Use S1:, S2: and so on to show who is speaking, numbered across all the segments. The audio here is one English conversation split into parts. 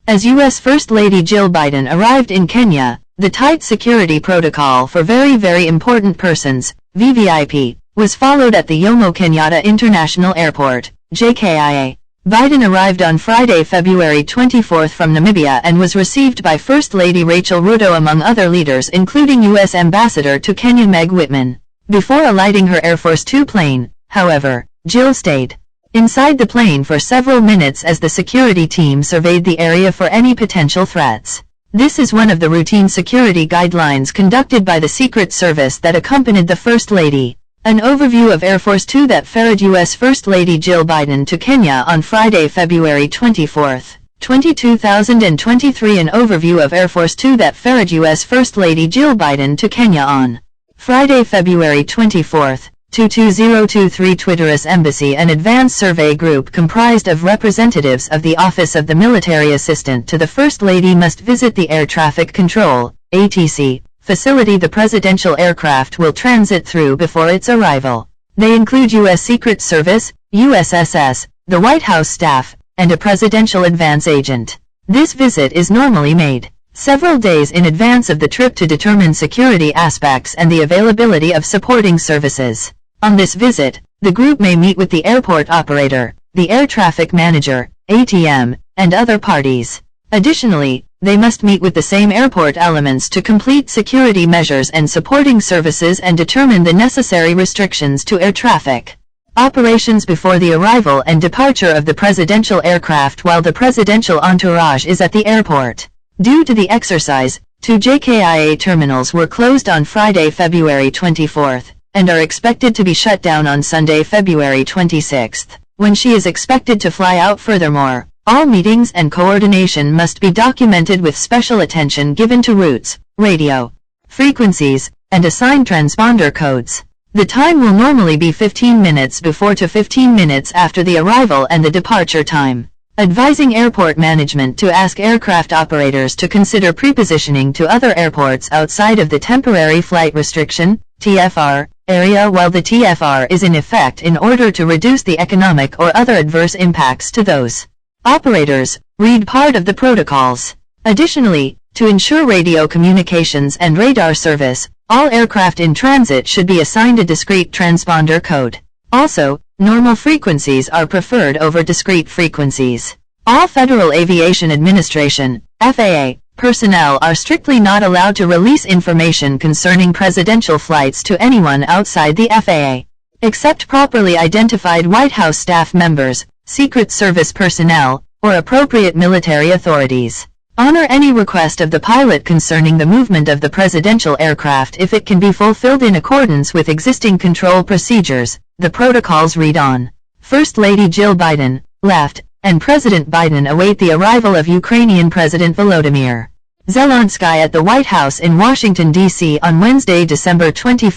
S1: As U.S. First Lady Jill Biden arrived in Kenya, the tight security protocol for very important persons, VVIP, was followed at the Jomo Kenyatta International Airport, JKIA. Biden arrived on Friday, February 24 from Namibia and was received by First Lady Rachel Ruto among other leaders including U.S. Ambassador to Kenya Meg Whitman. Before alighting her Air Force Two plane, however, Jill stayed inside the plane for several minutes as the security team surveyed the area for any potential threats. This is one of the routine security guidelines conducted by the Secret Service that accompanied the First Lady. An overview of Air Force Two that ferried U.S. First Lady Jill Biden to Kenya on Friday, February 24, 2023. An overview of Air Force Two that ferried U.S. First Lady Jill Biden to Kenya on Friday, February 24, 2023. Twitter's Embassy, an advanced survey group comprised of representatives of the Office of the Military Assistant to the First Lady, must visit the Air Traffic Control, ATC, facility the presidential aircraft will transit through before its arrival. They include U.S. Secret Service, USSS, the White House staff, and a presidential advance agent. This visit is normally made several days in advance of the trip to determine security aspects and the availability of supporting services. On this visit, the group may meet with the airport operator, the air traffic manager, ATM, and other parties. Additionally, they must meet with the same airport elements to complete security measures and supporting services and determine the necessary restrictions to air traffic operations before the arrival and departure of the presidential aircraft while the presidential entourage is at the airport. Due to the exercise, 2 JKIA terminals were closed on Friday, February 24, and are expected to be shut down on Sunday, February 26, when she is expected to fly out. Furthermore, all meetings and coordination must be documented with special attention given to routes, radio frequencies, and assigned transponder codes. The time will normally be 15 minutes before to 15 minutes after the arrival and the departure time. Advising airport management to ask aircraft operators to consider prepositioning to other airports outside of the Temporary Flight Restriction, TFR, area while the TFR is in effect in order to reduce the economic or other adverse impacts to those operators. Read part of the protocols. Additionally, to ensure radio communications and radar service, all aircraft in transit should be assigned a discrete transponder code. Also, normal frequencies are preferred over discrete frequencies. All Federal Aviation Administration, FAA, personnel are strictly not allowed to release information concerning presidential flights to anyone outside the FAA, except properly identified White House staff members, Secret Service personnel, or appropriate military authorities. Honor any request of the pilot concerning the movement of the presidential aircraft if it can be fulfilled in accordance with existing control procedures. The protocols read on. First Lady Jill Biden, left, and President Biden await the arrival of Ukrainian President Volodymyr Zelensky at the White House in Washington, D.C. on Wednesday, December 21,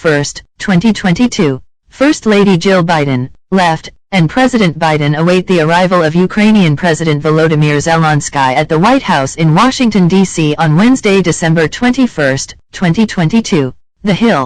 S1: 2022. First Lady Jill Biden, left, and President Biden await the arrival of Ukrainian President Volodymyr Zelensky at the White House in Washington, D.C. on Wednesday, December 21, 2022. The Hill.